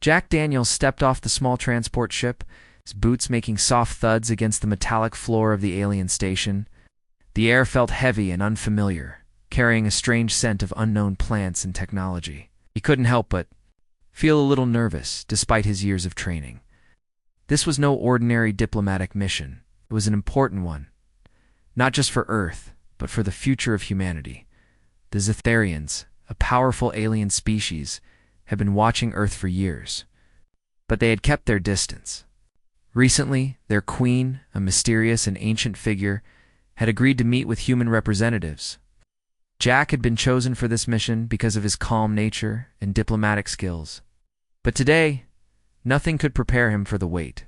Jack Daniels stepped off the small transport ship, his boots making soft thuds against the metallic floor of the alien station. The air felt heavy and unfamiliar, carrying a strange scent of unknown plants and technology. He couldn't help but feel a little nervous, despite his years of training. This was no ordinary diplomatic mission. It was an important one, not just for Earth, but for the future of humanity. The Zetharians, a powerful alien species, had been watching Earth for years, but they had kept their distance. Recently, their queen, a mysterious and ancient figure, had agreed to meet with human representatives. Jack had been chosen for this mission because of his calm nature and diplomatic skills. But today, nothing could prepare him for the weight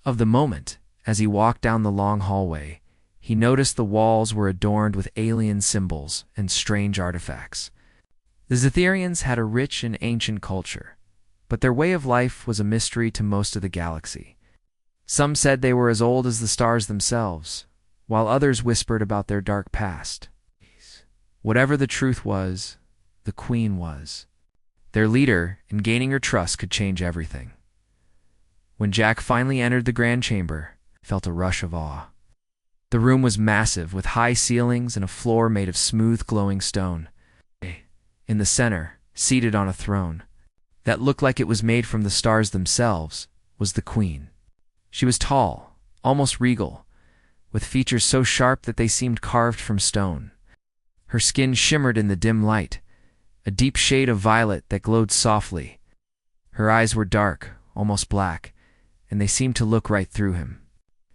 of the moment. As he walked down the long hallway, he noticed the walls were adorned with alien symbols and strange artifacts. The Zetharians had a rich and ancient culture, but their way of life was a mystery to most of the galaxy. Some said they were as old as the stars themselves, while others whispered about their dark past. Whatever the truth was, the Queen was their leader, and gaining her trust could change everything. When Jack finally entered the Grand Chamber, he felt a rush of awe. The room was massive, with high ceilings and a floor made of smooth, glowing stone. In the center, seated on a throne that looked like it was made from the stars themselves, was the Queen. She was tall, almost regal, with features so sharp that they seemed carved from stone. Her skin shimmered in the dim light, a deep shade of violet that glowed softly. Her eyes were dark, almost black, and they seemed to look right through him.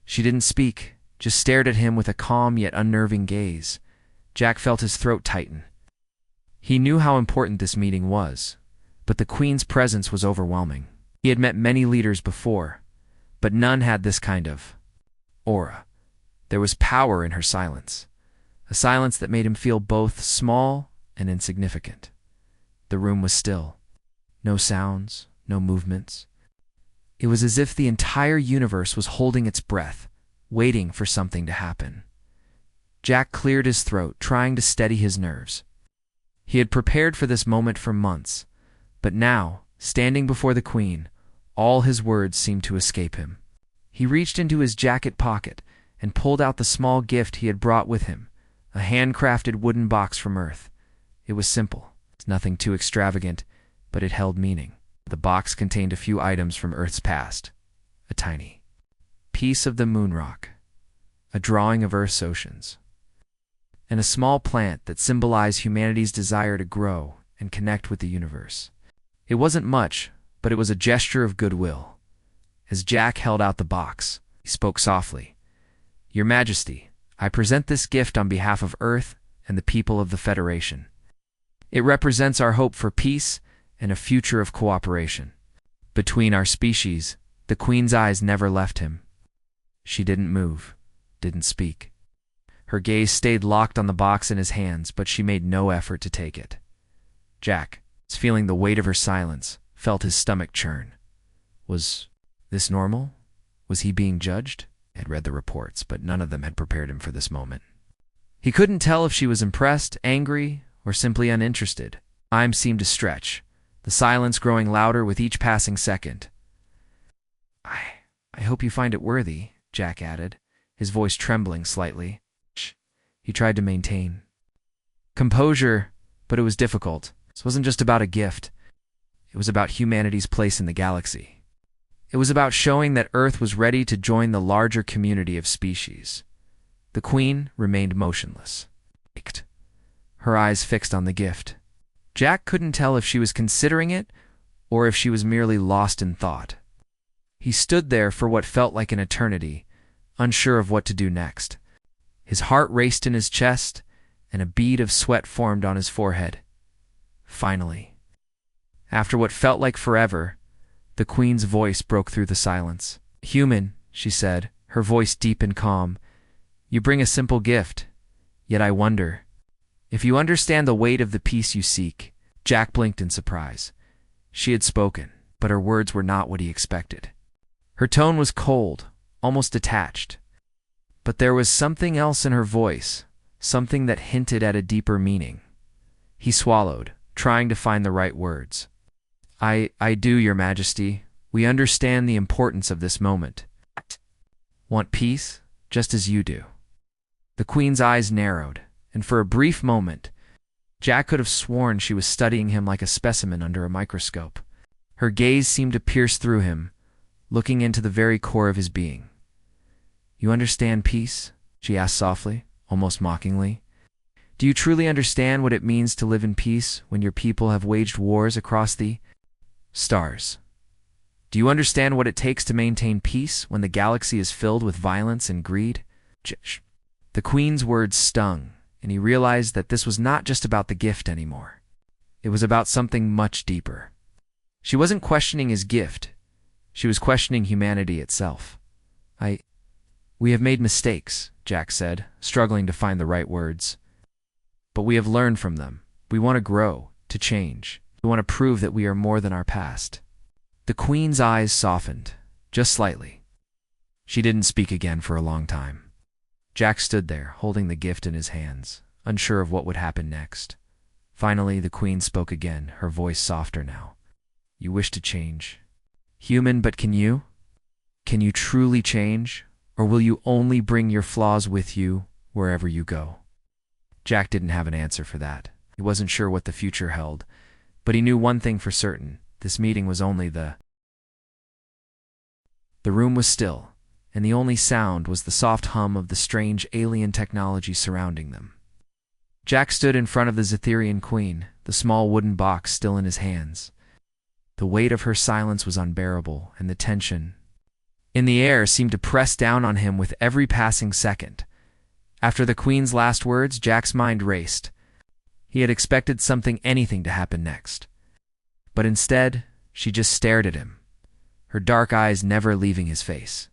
She didn't speak, just stared at him with a calm yet unnerving gaze. Jack felt his throat tighten. He knew how important this meeting was, but the Queen's presence was overwhelming. He had met many leaders before, but none had this kind of aura. There was power in her silence, a silence that made him feel both small and insignificant. The room was still. No sounds, no movements. It was as if the entire universe was holding its breath, waiting for something to happen. Jack cleared his throat, trying to steady his nerves. He had prepared for this moment for months, but now, standing before the Queen, all his words seemed to escape him. He reached into his jacket pocket and pulled out the small gift he had brought with him, a handcrafted wooden box from Earth. It was simple, nothing too extravagant, but it held meaning. The box contained a few items from Earth's past. A tiny piece of the moon rock, a drawing of Earth's oceans, and a small plant that symbolized humanity's desire to grow and connect with the universe. It wasn't much, but it was a gesture of goodwill. As Jack held out the box, he spoke softly. "Your Majesty, I present this gift on behalf of Earth and the people of the Federation. It represents our hope for peace and a future of cooperation between our species." The Queen's eyes never left him. She didn't move, didn't speak. Her gaze stayed locked on the box in his hands, but she made no effort to take it. Jack, feeling the weight of her silence, felt his stomach churn. Was this normal? Was he being judged? He had read the reports, but none of them had prepared him for this moment. He couldn't tell if she was impressed, angry, or simply uninterested. Time seemed to stretch, the silence growing louder with each passing second. I hope you find it worthy," Jack added, his voice trembling slightly. He tried to maintain composure, but it was difficult. This wasn't just about a gift. It was about humanity's place in the galaxy. It was about showing that Earth was ready to join the larger community of species. The Queen remained motionless, her eyes fixed on the gift. Jack couldn't tell if she was considering it or if she was merely lost in thought. He stood there for what felt like an eternity, unsure of what to do next. His heart raced in his chest, and a bead of sweat formed on his forehead. Finally, after what felt like forever, the Queen's voice broke through the silence. "Human," she said, her voice deep and calm, "you bring a simple gift, yet I wonder if you understand the weight of the peace you seek." Jack blinked in surprise. She had spoken, but her words were not what he expected. Her tone was cold, almost detached. But there was something else in her voice, something that hinted at a deeper meaning. He swallowed, trying to find the right words. I do, Your Majesty. We understand the importance of this moment. Want peace, just as you do. The Queen's eyes narrowed, and for a brief moment, Jack could have sworn she was studying him like a specimen under a microscope. Her gaze seemed to pierce through him, looking into the very core of his being. You understand peace? She asked softly, almost mockingly. Do you truly understand what it means to live in peace when your people have waged wars across the stars? Do you understand what it takes to maintain peace when the galaxy is filled with violence and greed? The Queen's words stung, and he realized that this was not just about the gift anymore. It was about something much deeper. She wasn't questioning his gift. She was questioning humanity itself. We have made mistakes, Jack said, struggling to find the right words. But we have learned from them. We want to grow, to change. We want to prove that we are more than our past. The Queen's eyes softened, just slightly. She didn't speak again for a long time. Jack stood there, holding the gift in his hands, unsure of what would happen next. Finally, the Queen spoke again, her voice softer now. You wish to change. Human, but can you? Can you truly change? Or will you only bring your flaws with you wherever you go? Jack didn't have an answer for that. He wasn't sure what the future held, but he knew one thing for certain. This meeting was only The room was still, and the only sound was the soft hum of the strange alien technology surrounding them. Jack stood in front of the Zetherian Queen, the small wooden box still in his hands. The weight of her silence was unbearable, and the tension in the air seemed to press down on him with every passing second. After the Queen's last words, Jack's mind raced. He had expected anything to happen next. But instead, she just stared at him, her dark eyes never leaving his face.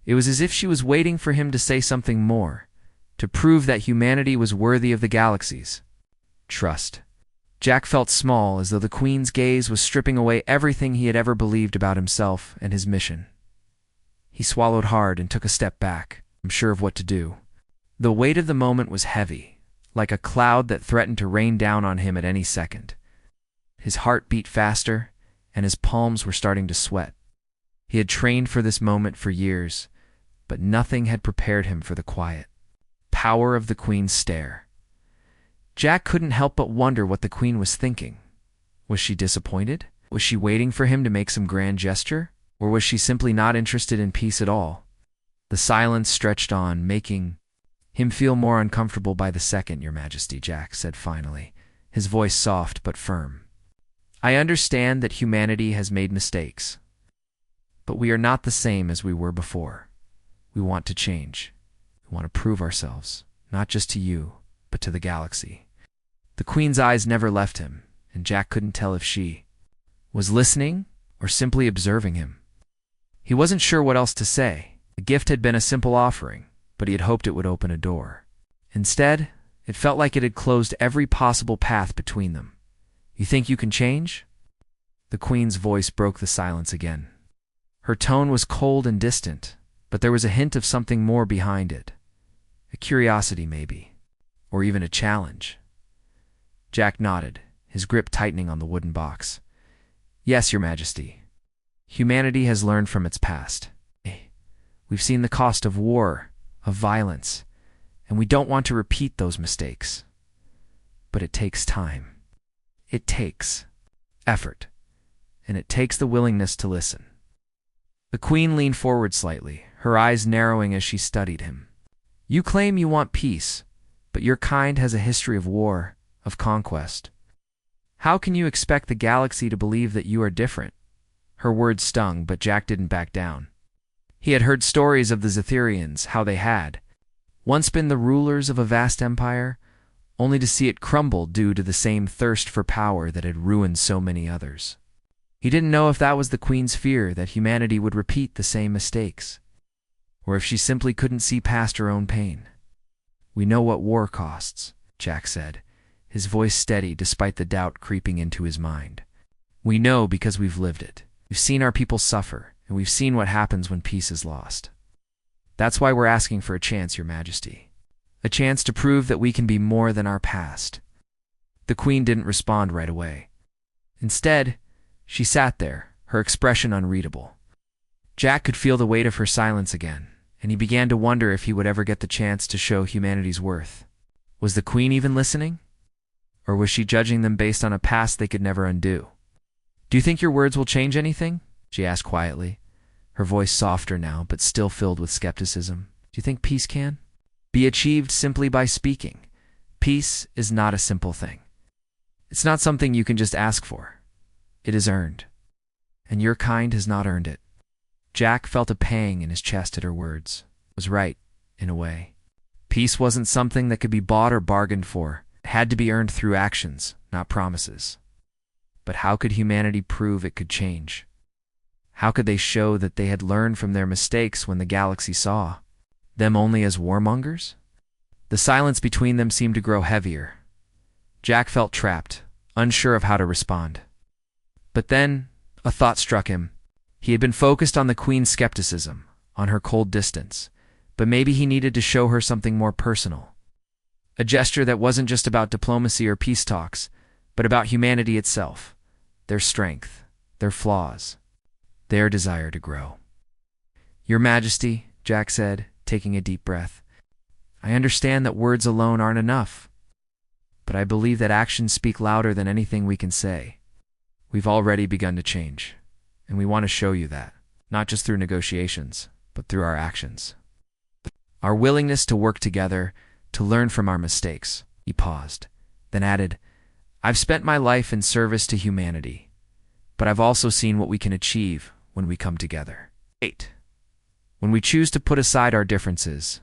It was as if she was waiting for him to say something more, to prove that humanity was worthy of the galaxies. Trust. Jack felt small, as though the Queen's gaze was stripping away everything he had ever believed about himself and his mission. He swallowed hard and took a step back, unsure of what to do. The weight of the moment was heavy, like a cloud that threatened to rain down on him at any second. His heart beat faster, and his palms were starting to sweat. He had trained for this moment for years, but nothing had prepared him for the quiet power of the Queen's stare. Jack couldn't help but wonder what the Queen was thinking. Was she disappointed? Was she waiting for him to make some grand gesture? Or was she simply not interested in peace at all? The silence stretched on, making him feel more uncomfortable by the second, Your Majesty, Jack said finally, his voice soft but firm. I understand that humanity has made mistakes, but we are not the same as we were before. We want to change. We want to prove ourselves, not just to you, but to the galaxy. The Queen's eyes never left him, and Jack couldn't tell if she was listening or simply observing him. He wasn't sure what else to say. The gift had been a simple offering, but he had hoped it would open a door. Instead, it felt like it had closed every possible path between them. You think you can change? The Queen's voice broke the silence again. Her tone was cold and distant, but there was a hint of something more behind it. A curiosity, maybe, or even a challenge. Jack nodded, his grip tightening on the wooden box. Yes, Your Majesty. Humanity has learned from its past. We've seen the cost of war, of violence, and we don't want to repeat those mistakes. But it takes time. It takes effort, and it takes the willingness to listen. The Queen leaned forward slightly, her eyes narrowing as she studied him. You claim you want peace, but your kind has a history of war, of conquest. How can you expect the galaxy to believe that you are different? Her words stung, but Jack didn't back down. He had heard stories of the Zetherians, how they had once been the rulers of a vast empire, only to see it crumble due to the same thirst for power that had ruined so many others. He didn't know if that was the Queen's fear that humanity would repeat the same mistakes, or if she simply couldn't see past her own pain. We know what war costs, Jack said, his voice steady despite the doubt creeping into his mind. We know because we've lived it. We've seen our people suffer, and we've seen what happens when peace is lost. That's why we're asking for a chance, Your Majesty. A chance to prove that we can be more than our past. The Queen didn't respond right away. Instead, She sat there, her expression unreadable. Jack could feel the weight of her silence again, and he began to wonder if he would ever get the chance to show humanity's worth. Was the Queen even listening? Or was she judging them based on a past they could never undo? "Do you think your words will change anything?" she asked quietly, her voice softer now, but still filled with skepticism. "Do you think peace can be achieved simply by speaking? Peace is not a simple thing. It's not something you can just ask for. It is earned. And your kind has not earned it." Jack felt a pang in his chest at her words. Was right, in a way. Peace wasn't something that could be bought or bargained for. It had to be earned through actions, not promises. But how could humanity prove it could change? How could they show that they had learned from their mistakes when the galaxy saw them only as warmongers? The silence between them seemed to grow heavier. Jack felt trapped, unsure of how to respond. But then, a thought struck him. He had been focused on the Queen's skepticism, on her cold distance, but maybe he needed to show her something more personal. A gesture that wasn't just about diplomacy or peace talks, but about humanity itself, their strength, their flaws, their desire to grow. "Your Majesty," Jack said, taking a deep breath, "I understand that words alone aren't enough, but I believe that actions speak louder than anything we can say. We've already begun to change, and we want to show you that, not just through negotiations, but through our actions. Our willingness to work together, to learn from our mistakes." He paused, then added, "I've spent my life in service to humanity, but I've also seen what we can achieve when we come together. 8. When we choose to put aside our differences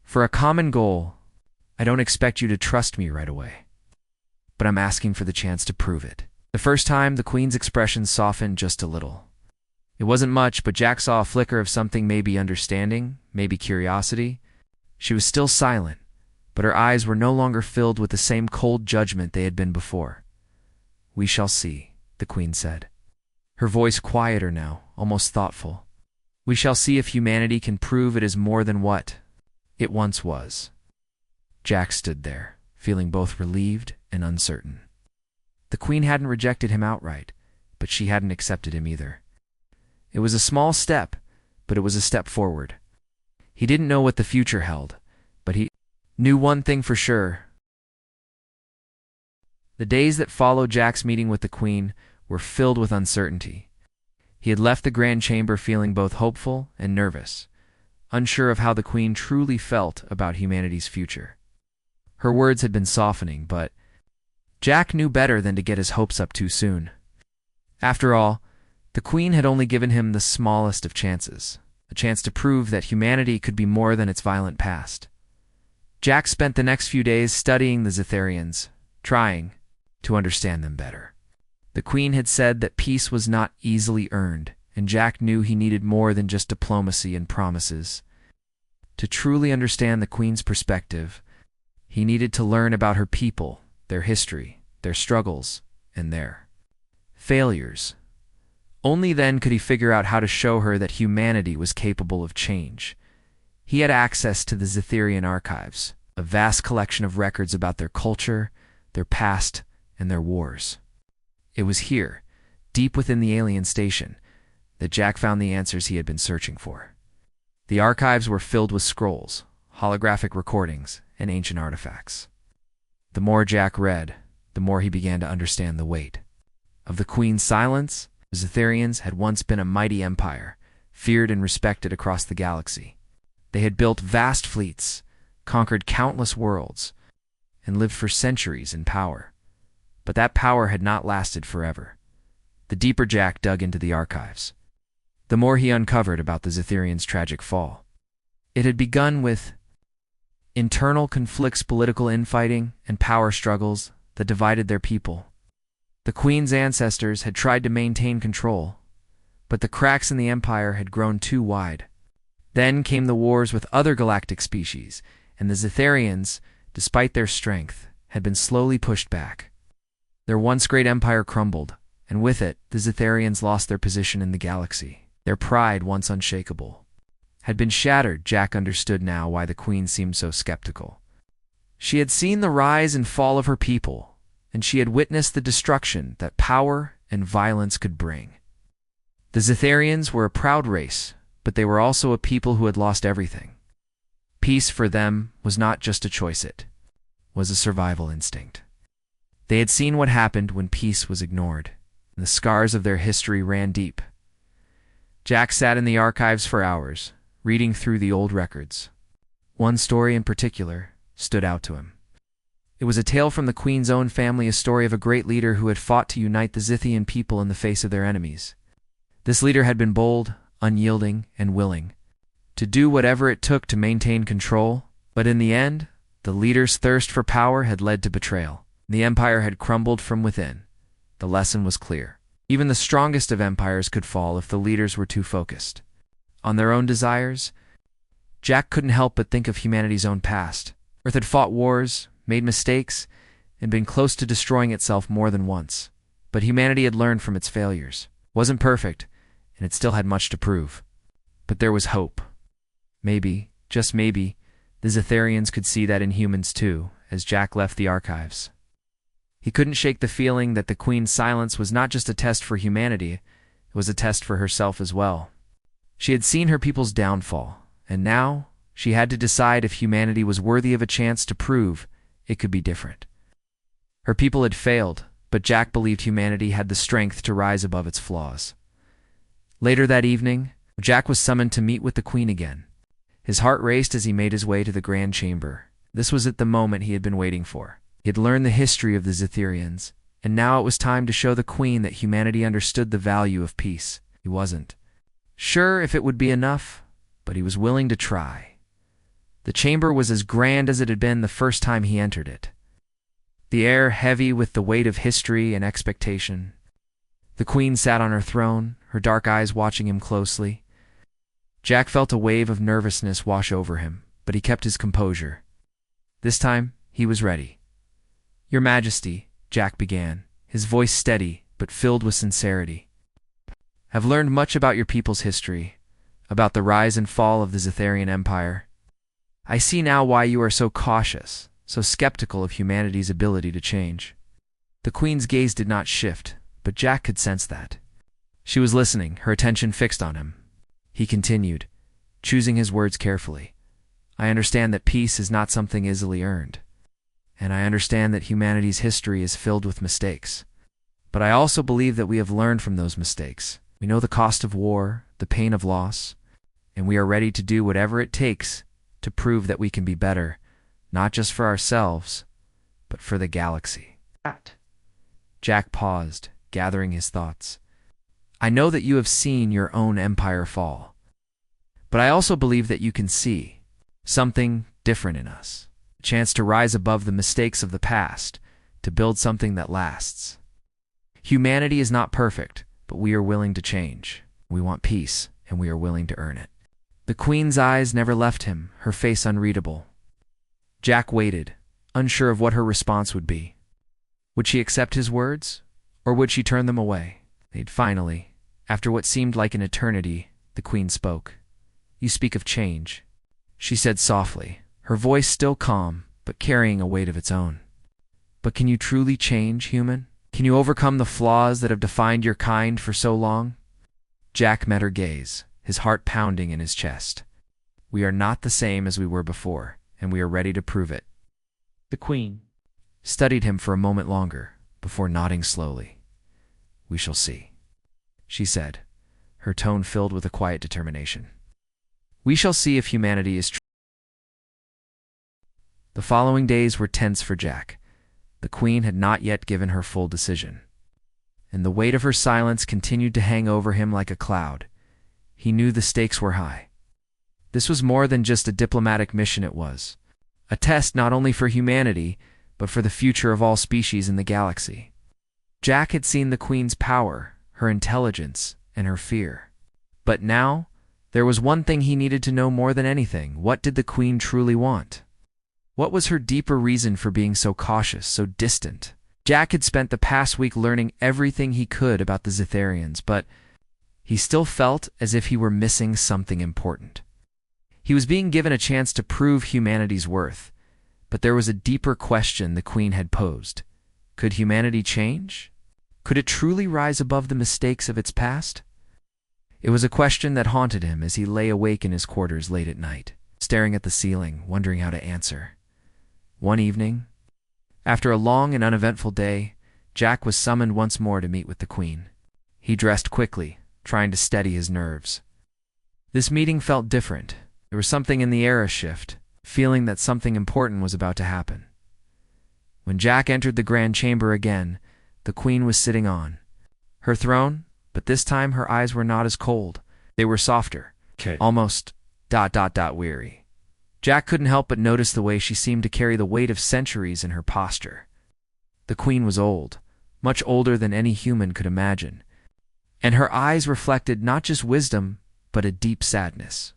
for a common goal, I don't expect you to trust me right away, but I'm asking for the chance to prove it." The first time, the Queen's expression softened just a little. It wasn't much, but Jack saw a flicker of something, maybe understanding, maybe curiosity. She was still silent, but her eyes were no longer filled with the same cold judgment they had been before. "We shall see," the Queen said, her voice quieter now, almost thoughtful. "We shall see if humanity can prove it is more than what it once was." Jack stood there, feeling both relieved and uncertain. The Queen hadn't rejected him outright, but she hadn't accepted him either. It was a small step, but it was a step forward. He didn't know what the future held, but he knew one thing for sure. The days that followed Jack's meeting with the Queen were filled with uncertainty. He had left the Grand Chamber feeling both hopeful and nervous, unsure of how the Queen truly felt about humanity's future. Her words had been softening, but Jack knew better than to get his hopes up too soon. After all, the Queen had only given him the smallest of chances, a chance to prove that humanity could be more than its violent past. Jack spent the next few days studying the Zitharians, trying to understand them better. The Queen had said that peace was not easily earned, and Jack knew he needed more than just diplomacy and promises. To truly understand the Queen's perspective, he needed to learn about her people, their history, their struggles, and their failures. Only then could he figure out how to show her that humanity was capable of change. He had access to the Zitharian archives, a vast collection of records about their culture, their past, and their wars. It was here, deep within the alien station, that Jack found the answers he had been searching for. The archives were filled with scrolls, holographic recordings, and ancient artifacts. The more Jack read, the more he began to understand the weight of the Queen's silence. The Zitharians had once been a mighty empire, feared and respected across the galaxy. They had built vast fleets, conquered countless worlds, and lived for centuries in power. But that power had not lasted forever. The deeper Jack dug into the archives, the more he uncovered about the Zitharians' tragic fall. It had begun with internal conflicts, political infighting, and power struggles that divided their people. The Queen's ancestors had tried to maintain control, but the cracks in the empire had grown too wide. Then came the wars with other galactic species, and the Zitharians, despite their strength, had been slowly pushed back. Their once great empire crumbled, and with it, the Zitharians lost their position in the galaxy. Their pride, once unshakable, had been shattered. Jack understood now why the Queen seemed so skeptical. She had seen the rise and fall of her people, and she had witnessed the destruction that power and violence could bring. The Zitharians were a proud race, but they were also a people who had lost everything. Peace for them was not just a choice, it was a survival instinct. They had seen what happened when peace was ignored, and the scars of their history ran deep. Jack sat in the archives for hours, reading through the old records. One story in particular stood out to him. It was a tale from the Queen's own family, a story of a great leader who had fought to unite the Zithian people in the face of their enemies. This leader had been bold, unyielding, and willing to do whatever it took to maintain control, but in the end, the leader's thirst for power had led to betrayal. The empire had crumbled from within. The lesson was clear. Even the strongest of empires could fall if the leaders were too focused on their own desires. Jack couldn't help but think of humanity's own past. Earth had fought wars, made mistakes, and been close to destroying itself more than once. But humanity had learned from its failures. It wasn't perfect, and it still had much to prove. But there was hope. Maybe, just maybe, the Zitharians could see that in humans too, as Jack left the archives. He couldn't shake the feeling that the Queen's silence was not just a test for humanity, it was a test for herself as well. She had seen her people's downfall, and now she had to decide if humanity was worthy of a chance to prove it could be different. Her people had failed, but Jack believed humanity had the strength to rise above its flaws. Later that evening, Jack was summoned to meet with the Queen again. His heart raced as he made his way to the grand chamber. This was at the moment he had been waiting for. He had learned the history of the Zitharians, and now it was time to show the Queen that humanity understood the value of peace. He wasn't sure if it would be enough, but he was willing to try. The chamber was as grand as it had been the first time he entered it. The air heavy with the weight of history and expectation. The Queen sat on her throne, her dark eyes watching him closely. Jack felt a wave of nervousness wash over him, but he kept his composure. This time, he was ready. "Your Majesty," Jack began, his voice steady but filled with sincerity. "Have learned much about your people's history, about the rise and fall of the Zitharian Empire. I see now why you are so cautious, so skeptical of humanity's ability to change." The Queen's gaze did not shift, but Jack could sense that. She was listening, her attention fixed on him. He continued, choosing his words carefully. "I understand that peace is not something easily earned, and I understand that humanity's history is filled with mistakes. But I also believe that we have learned from those mistakes. We know the cost of war, the pain of loss, and we are ready to do whatever it takes to prove that we can be better, not just for ourselves, but for the galaxy." Jack paused, gathering his thoughts. "I know that you have seen your own empire fall, but I also believe that you can see something different in us, a chance to rise above the mistakes of the past, to build something that lasts. Humanity is not perfect, but we are willing to change. We want peace, and we are willing to earn it." The Queen's eyes never left him, her face unreadable. Jack waited, unsure of what her response would be. Would she accept his words, or would she turn them away? Finally, after what seemed like an eternity, the Queen spoke. "You speak of change," she said softly, her voice still calm, but carrying a weight of its own. "But can you truly change, human? Can you overcome the flaws that have defined your kind for so long?" Jack met her gaze, his heart pounding in his chest. "We are not the same as we were before, and we are ready to prove it." The Queen studied him for a moment longer, before nodding slowly. "We shall see," she said, her tone filled with a quiet determination. "We shall see if humanity is true." The following days were tense for Jack. The Queen had not yet given her full decision, and the weight of her silence continued to hang over him like a cloud. He knew the stakes were high. This was more than just a diplomatic mission, it was a test not only for humanity, but for the future of all species in the galaxy. Jack had seen the Queen's power, her intelligence, and her fear. But now, there was one thing he needed to know more than anything. What did the Queen truly want? What was her deeper reason for being so cautious, so distant? Jack had spent the past week learning everything he could about the Zitharians, but he still felt as if he were missing something important. He was being given a chance to prove humanity's worth, but there was a deeper question the Queen had posed. Could humanity change? Could it truly rise above the mistakes of its past? It was a question that haunted him as he lay awake in his quarters late at night, staring at the ceiling, wondering how to answer. One evening, after a long and uneventful day, Jack was summoned once more to meet with the Queen. He dressed quickly, trying to steady his nerves. This meeting felt different. There was something in the air a shift, feeling that something important was about to happen. When Jack entered the grand chamber again, the Queen was sitting on her throne, but this time her eyes were not as cold. They were softer, almost ... weary. Jack couldn't help but notice the way she seemed to carry the weight of centuries in her posture. The Queen was old, much older than any human could imagine, and her eyes reflected not just wisdom, but a deep sadness.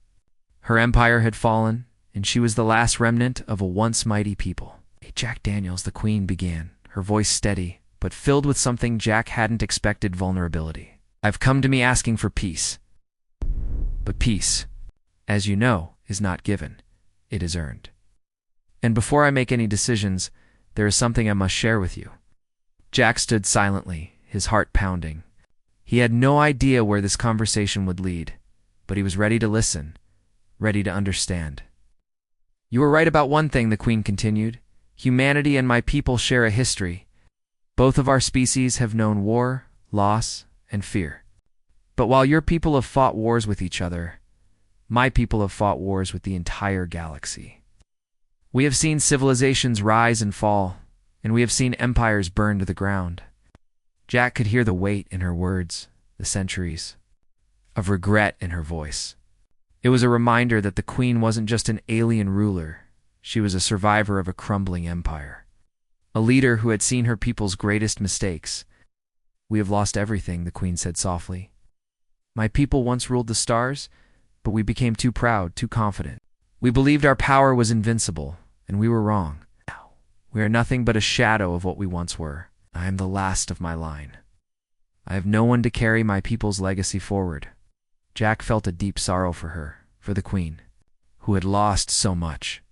Her empire had fallen, and she was the last remnant of a once mighty people. "Hey, Jack Daniels," the Queen began, her voice steady, but filled with something Jack hadn't expected: vulnerability. "I've come to me asking for peace. But peace, as you know, is not given. It is earned. And before I make any decisions, there is something I must share with you." Jack stood silently, his heart pounding. He had no idea where this conversation would lead, but he was ready to listen, ready to understand. "You were right about one thing," the Queen continued. "Humanity and my people share a history. Both of our species have known war, loss, and fear. But while your people have fought wars with each other, my people have fought wars with the entire galaxy. We have seen civilizations rise and fall, and we have seen empires burn to the ground." Jack could hear the weight in her words, the centuries of regret in her voice. It was a reminder that the Queen wasn't just an alien ruler. She was a survivor of a crumbling empire, a leader who had seen her people's greatest mistakes. "We have lost everything," the Queen said softly. "My people once ruled the stars, but we became too proud, too confident. We believed our power was invincible, and we were wrong. Now, we are nothing but a shadow of what we once were. I am the last of my line. I have no one to carry my people's legacy forward." Jack felt a deep sorrow for her, for the Queen, who had lost so much.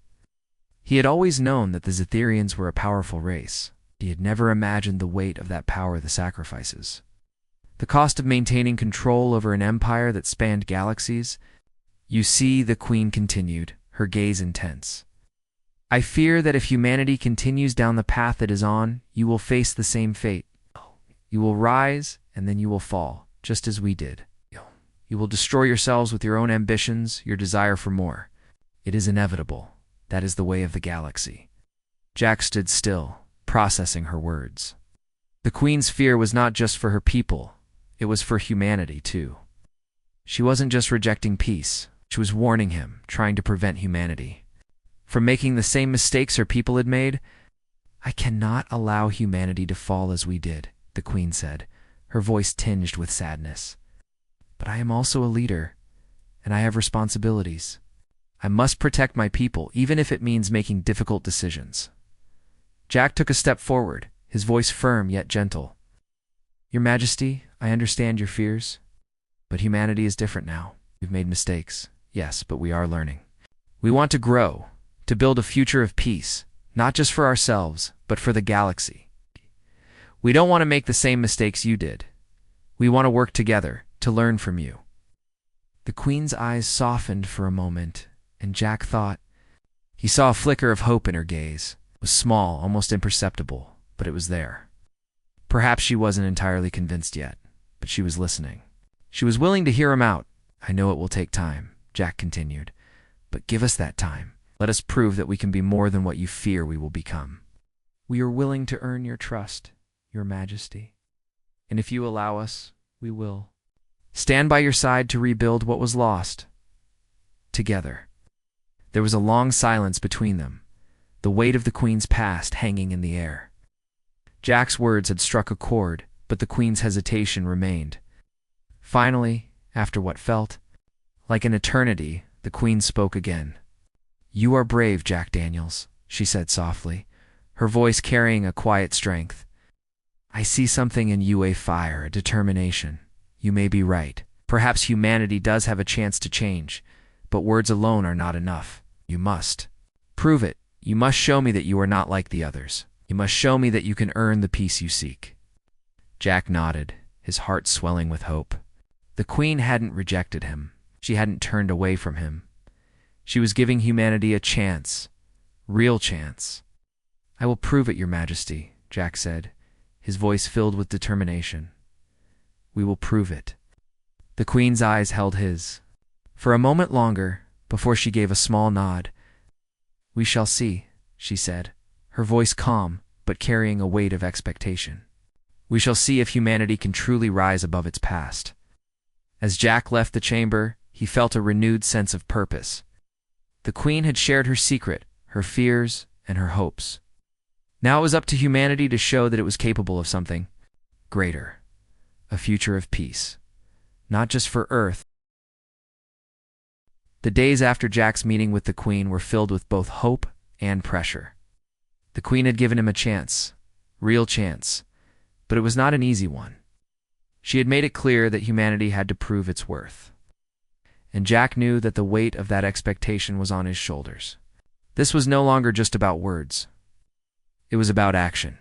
He had always known that the Zetherians were a powerful race. He had never imagined the weight of that power, the sacrifices, the cost of maintaining control over an empire that spanned galaxies. "You see," the Queen continued, her gaze intense, "I fear that if humanity continues down the path it is on, you will face the same fate. You will rise, and then you will fall, just as we did. You will destroy yourselves with your own ambitions, your desire for more. It is inevitable. That is the way of the galaxy." Jack stood still, processing her words. The Queen's fear was not just for her people, it was for humanity too. She wasn't just rejecting peace, she was warning him, trying to prevent humanity from making the same mistakes her people had made. "I cannot allow humanity to fall as we did," the Queen said, her voice tinged with sadness. "But I am also a leader, and I have responsibilities. I must protect my people, even if it means making difficult decisions." Jack took a step forward, his voice firm yet gentle. "Your Majesty, I understand your fears, but humanity is different now. We've made mistakes, yes, but we are learning. We want to grow, to build a future of peace, not just for ourselves, but for the galaxy. We don't want to make the same mistakes you did. We want to work together, to learn from you." The Queen's eyes softened for a moment, and Jack thought he saw a flicker of hope in her gaze. It was small, almost imperceptible, but it was there. Perhaps she wasn't entirely convinced yet, but she was listening. She was willing to hear him out. "I know it will take time," Jack continued, "but give us that time. Let us prove that we can be more than what you fear we will become. We are willing to earn your trust, Your Majesty. And if you allow us, we will stand by your side to rebuild what was lost. Together." There was a long silence between them, the weight of the Queen's past hanging in the air. Jack's words had struck a chord, but the Queen's hesitation remained. Finally, after what felt like an eternity, the Queen spoke again. "You are brave, Jack Daniels," she said softly, her voice carrying a quiet strength. "I see something in you, a fire, a determination. You may be right. Perhaps humanity does have a chance to change, but words alone are not enough. You must prove it. You must show me that you are not like the others. You must show me that you can earn the peace you seek." Jack nodded, his heart swelling with hope. The Queen hadn't rejected him. She hadn't turned away from him. She was giving humanity a chance. Real chance. "I will prove it, Your Majesty," Jack said, his voice filled with determination. "We will prove it." The Queen's eyes held his. For a moment longer, before she gave a small nod. "We shall see," she said, her voice calm, but carrying a weight of expectation. "We shall see if humanity can truly rise above its past." As Jack left the chamber, he felt a renewed sense of purpose. The Queen had shared her secret, her fears, and her hopes. Now it was up to humanity to show that it was capable of something greater, a future of peace, not just for Earth. The days after Jack's meeting with the Queen were filled with both hope and pressure. The Queen had given him a chance, real chance, but it was not an easy one. She had made it clear that humanity had to prove its worth. And Jack knew that the weight of that expectation was on his shoulders. This was no longer just about words. It was about action.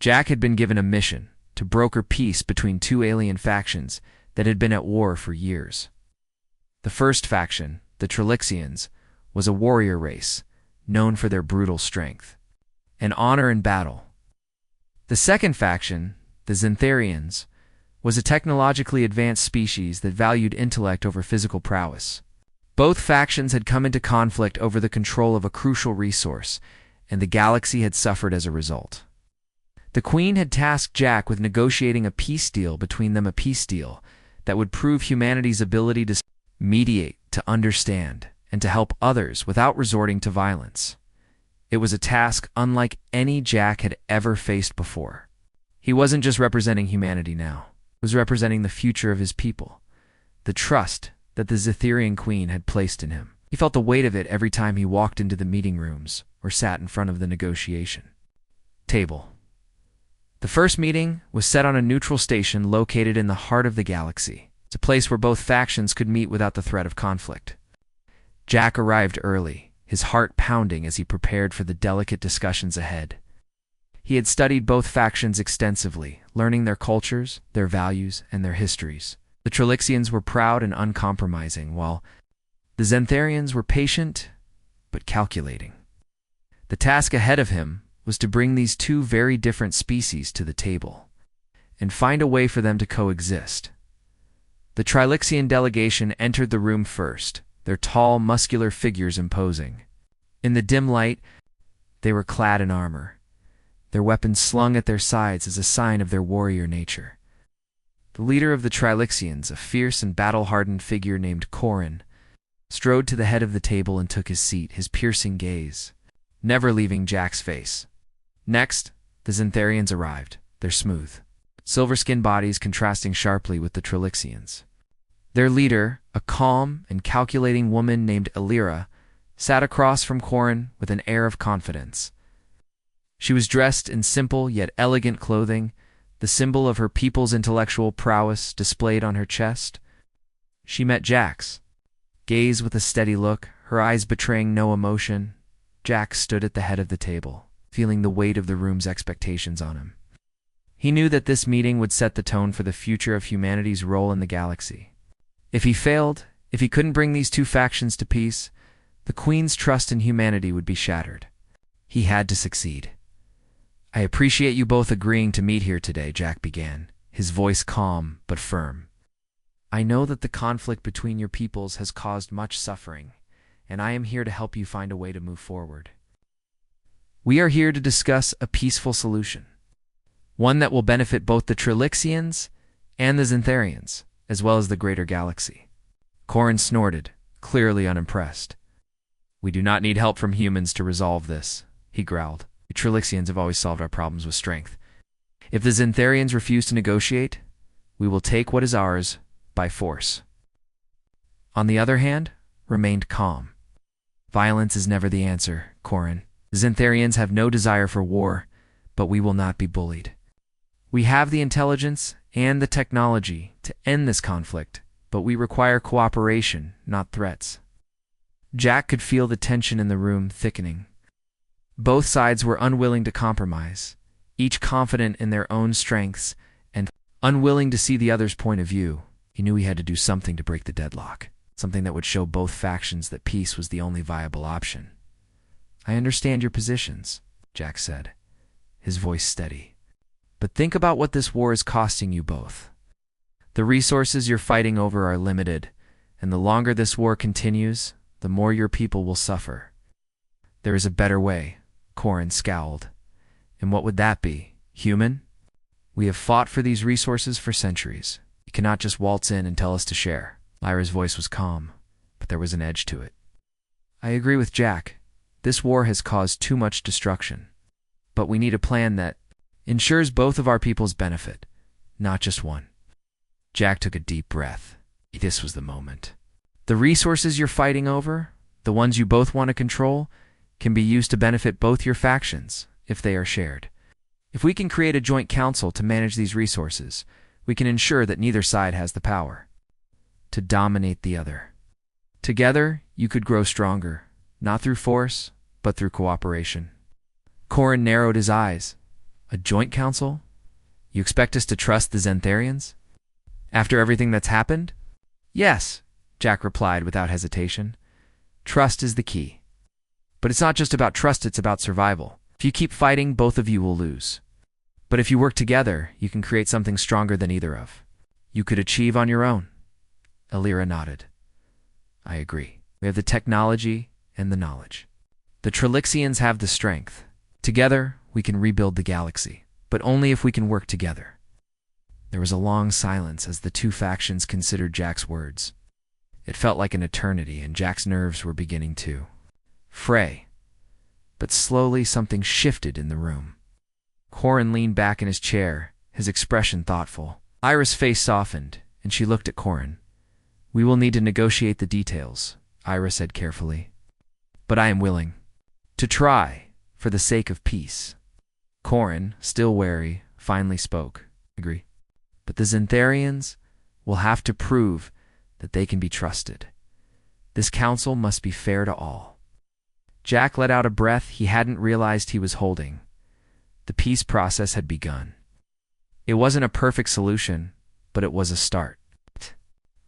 Jack had been given a mission to broker peace between two alien factions that had been at war for years. The first faction, the Trilixians, was a warrior race, known for their brutal strength and honor in battle. The second faction, the Xantharians, was a technologically advanced species that valued intellect over physical prowess. Both factions had come into conflict over the control of a crucial resource, and the galaxy had suffered as a result. The Queen had tasked Jack with negotiating a peace deal between them, a peace deal that would prove humanity's ability to mediate, to understand, and to help others without resorting to violence. It was a task unlike any Jack had ever faced before. He wasn't just representing humanity now. He was representing the future of his people, the trust that the Xantharian Queen had placed in him. He felt the weight of it every time he walked into the meeting rooms or sat in front of the negotiation table. The first meeting was set on a neutral station located in the heart of the galaxy. It's a place where both factions could meet without the threat of conflict. Jack arrived early, his heart pounding as he prepared for the delicate discussions ahead. He had studied both factions extensively, learning their cultures, their values, and their histories. The Trilixians were proud and uncompromising, while the Xantharians were patient but calculating. The task ahead of him was to bring these two very different species to the table and find a way for them to coexist. The Trilixian delegation entered the room first, their tall, muscular figures imposing. In the dim light, they were clad in armor, their weapons slung at their sides as a sign of their warrior nature. The leader of the Trilixians, a fierce and battle-hardened figure named Corin, strode to the head of the table and took his seat, his piercing gaze never leaving Jack's face. Next, the Xantharians arrived, their smooth, silver-skinned bodies contrasting sharply with the Trilixians. Their leader, a calm and calculating woman named Elira, sat across from Corin with an air of confidence. She was dressed in simple yet elegant clothing, the symbol of her people's intellectual prowess displayed on her chest. She met Jack's gaze with a steady look, her eyes betraying no emotion. Jack stood at the head of the table, feeling the weight of the room's expectations on him. He knew that this meeting would set the tone for the future of humanity's role in the galaxy. If he failed, if he couldn't bring these two factions to peace, the Queen's trust in humanity would be shattered. He had to succeed. "I appreciate you both agreeing to meet here today," Jack began, his voice calm but firm. "I know that the conflict between your peoples has caused much suffering, and I am here to help you find a way to move forward. We are here to discuss a peaceful solution, one that will benefit both the Trilixians and the Xantharians, as well as the greater galaxy." Corin snorted, clearly unimpressed. "We do not need help from humans to resolve this," he growled. "The Trilixians have always solved our problems with strength. If the Xantharians refuse to negotiate, we will take what is ours by force." On the other hand, remained calm. "Violence is never the answer, Corin. The Xantharians have no desire for war, but we will not be bullied. We have the intelligence and the technology to end this conflict, but we require cooperation, not threats." Jack could feel the tension in the room thickening. Both sides were unwilling to compromise, each confident in their own strengths Unwilling to see the other's point of view, he knew he had to do something to break the deadlock, something that would show both factions that peace was the only viable option. "I understand your positions," Jack said, his voice steady. "But think about what this war is costing you both. The resources you're fighting over are limited, and the longer this war continues, the more your people will suffer. There is a better way," Corin scowled. "And what would that be? Human? We have fought for these resources for centuries. You cannot just waltz in and tell us to share." Lyra's voice was calm, but there was an edge to it. "I agree with Jack. This war has caused too much destruction. But we need a plan that ensures both of our people's benefit, not just one." Jack took a deep breath. This was the moment. "The resources you're fighting over, the ones you both want to control, can be used to benefit both your factions if they are shared. If we can create a joint council to manage these resources, we can ensure that neither side has the power to dominate the other. Together, you could grow stronger, not through force, but through cooperation." Corin narrowed his eyes. "A joint council? You expect us to trust the Xantharians? After everything that's happened?" "Yes," Jack replied without hesitation. "Trust is the key. But it's not just about trust, it's about survival. If you keep fighting, both of you will lose. But if you work together, you can create something stronger than either of you could achieve on your own." Alira nodded. "I agree. We have the technology and the knowledge. The Trilixians have the strength. Together, we can rebuild the galaxy, but only if we can work together." There was a long silence as the two factions considered Jack's words. It felt like an eternity, and Jack's nerves were beginning to fray. But slowly something shifted in the room. Corin leaned back in his chair, his expression thoughtful. Ira's face softened, and she looked at Corin. "We will need to negotiate the details," Ira said carefully. "But I am willing to try, for the sake of peace." Corin, still wary, finally spoke. "Agree. But the Xantharians will have to prove that they can be trusted. This council must be fair to all." Jack let out a breath he hadn't realized he was holding. The peace process had begun. It wasn't a perfect solution, but it was a start.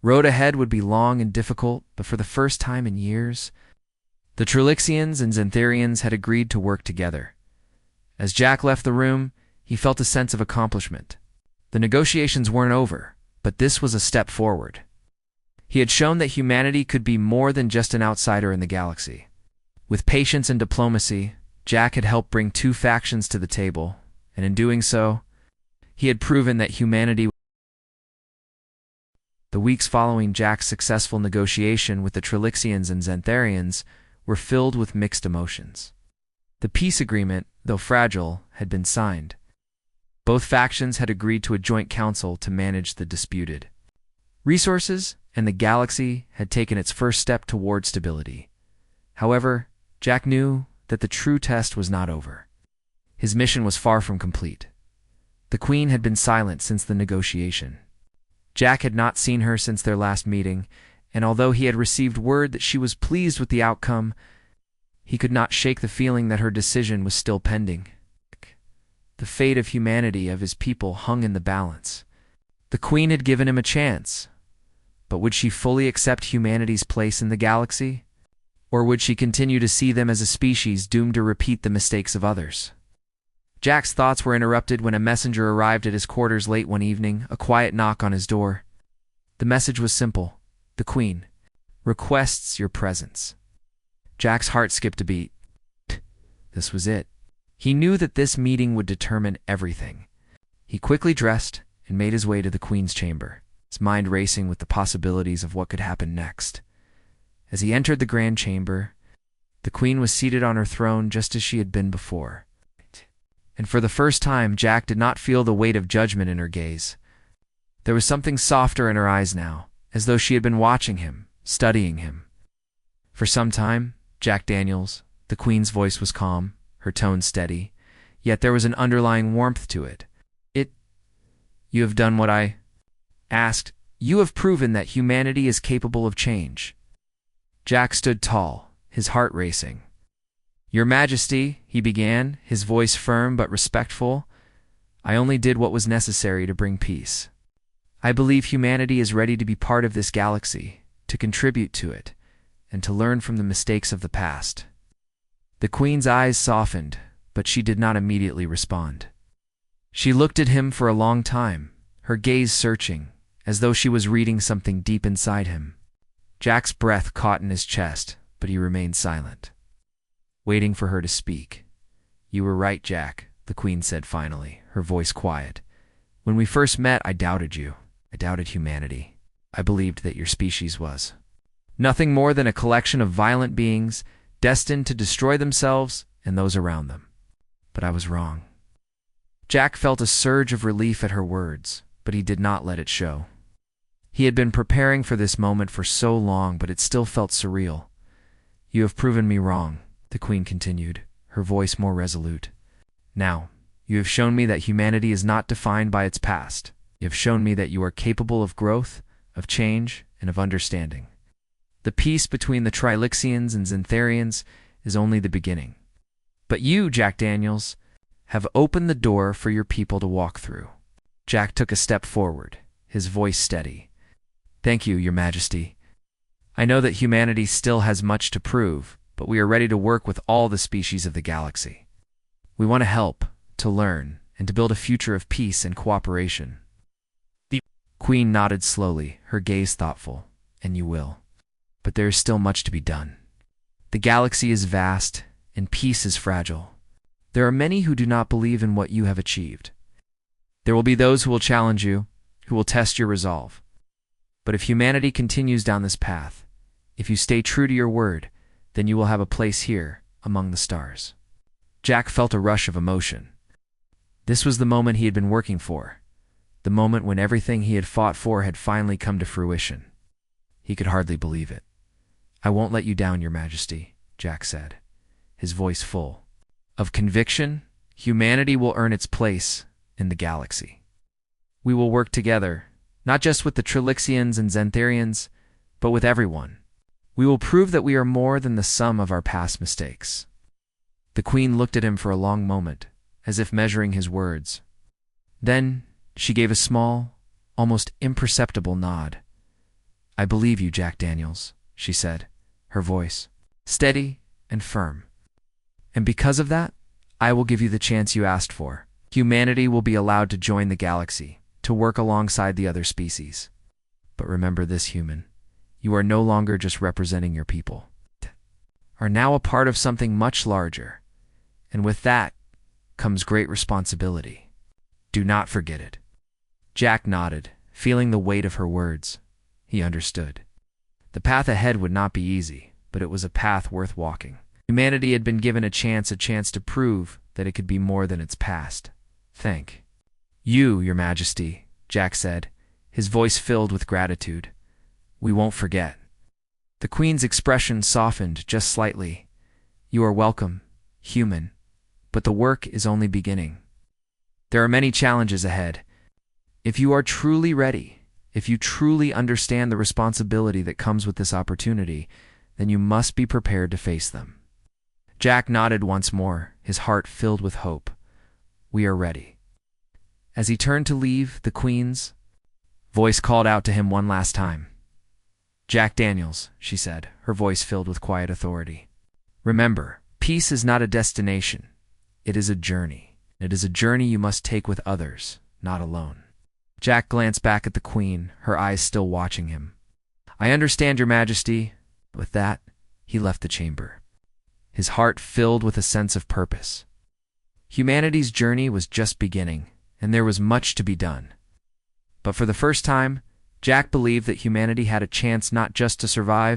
Road ahead would be long and difficult, but for the first time in years, the Trilixians and Xantharians had agreed to work together. As Jack left the room, he felt a sense of accomplishment. The negotiations weren't over, but this was a step forward. He had shown that humanity could be more than just an outsider in the galaxy. With patience and diplomacy, Jack had helped bring two factions to the table, and in doing so, he had proven that humanity. The weeks following Jack's successful negotiation with the Trilixians and Xantharians were filled with mixed emotions. The peace agreement, though fragile, had been signed. Both factions had agreed to a joint council to manage the disputed resources, and the galaxy had taken its first step toward stability. However, Jack knew that the true test was not over. His mission was far from complete. The Queen had been silent since the negotiation. Jack had not seen her since their last meeting, and although he had received word that she was pleased with the outcome, he could not shake the feeling that her decision was still pending. The fate of humanity, of his people, hung in the balance. The Queen had given him a chance, but would she fully accept humanity's place in the galaxy? Or would she continue to see them as a species doomed to repeat the mistakes of others? Jack's thoughts were interrupted when a messenger arrived at his quarters late one evening, a quiet knock on his door. The message was simple. "The Queen requests your presence." Jack's heart skipped a beat. This was it. He knew that this meeting would determine everything. He quickly dressed and made his way to the Queen's chamber, his mind racing with the possibilities of what could happen next. As he entered the grand chamber, the Queen was seated on her throne just as she had been before. And for the first time, Jack did not feel the weight of judgment in her gaze. There was something softer in her eyes now, as though she had been watching him, studying him. For some time, Jack Daniels, the Queen's voice was calm, her tone steady, yet there was an underlying warmth to it. You have done what I asked. You have proven that humanity is capable of change." Jack stood tall, his heart racing. "Your Majesty," he began, his voice firm but respectful, I only did what was necessary to bring peace. I believe humanity is ready to be part of this galaxy, to contribute to it, and to learn from the mistakes of the past." The Queen's eyes softened, but she did not immediately respond. She looked at him for a long time, her gaze searching, as though she was reading something deep inside him. Jack's breath caught in his chest, but he remained silent, waiting for her to speak. "You were right, Jack," the Queen said finally, her voice quiet. "When we first met, I doubted you. I doubted humanity. I believed that your species was nothing more than a collection of violent beings destined to destroy themselves and those around them. But I was wrong." Jack felt a surge of relief at her words, but he did not let it show. He had been preparing for this moment for so long, but it still felt surreal. "You have proven me wrong," the Queen continued, her voice more resolute. "Now, you have shown me that humanity is not defined by its past. You have shown me that you are capable of growth, of change, and of understanding. The peace between the Trilixians and Xantharians is only the beginning. But you, Jack Daniels, have opened the door for your people to walk through." Jack took a step forward, his voice steady. "Thank you, Your Majesty. I know that humanity still has much to prove, but we are ready to work with all the species of the galaxy. We want to help, to learn, and to build a future of peace and cooperation." The Queen nodded slowly, her gaze thoughtful. "And you will. But there is still much to be done. The galaxy is vast, and peace is fragile. There are many who do not believe in what you have achieved. There will be those who will challenge you, who will test your resolve. But if humanity continues down this path, if you stay true to your word, then you will have a place here, among the stars." Jack felt a rush of emotion. This was the moment he had been working for, the moment when everything he had fought for had finally come to fruition. He could hardly believe it. "I won't let you down, Your Majesty," Jack said, his voice full of conviction. "Humanity will earn its place in the galaxy. We will work together, not just with the Trilixians and Xantharians, but with everyone. We will prove that we are more than the sum of our past mistakes." The Queen looked at him for a long moment, as if measuring his words. Then she gave a small, almost imperceptible nod. "I believe you, Jack Daniels," she said, her voice steady and firm. "And because of that, I will give you the chance you asked for. Humanity will be allowed to join the galaxy, to work alongside the other species. But remember this, human. You are no longer just representing your people. You are now a part of something much larger. And with that comes great responsibility. Do not forget it." Jack nodded, feeling the weight of her words. He understood. The path ahead would not be easy, but it was a path worth walking. Humanity had been given a chance to prove that it could be more than its past. "Thank you, Your Majesty," Jack said, his voice filled with gratitude. "We won't forget." The Queen's expression softened just slightly. "You are welcome, human, but the work is only beginning. There are many challenges ahead. If you are truly ready, if you truly understand the responsibility that comes with this opportunity, then you must be prepared to face them." Jack nodded once more, his heart filled with hope. "We are ready." As he turned to leave, the Queen's voice called out to him one last time. "Jack Daniels," she said, her voice filled with quiet authority. "Remember, peace is not a destination. It is a journey. It is a journey you must take with others, not alone." Jack glanced back at the Queen, her eyes still watching him. "I understand, Your Majesty." With that, he left the chamber, his heart filled with a sense of purpose. Humanity's journey was just beginning, and there was much to be done. But for the first time, Jack believed that humanity had a chance not just to survive,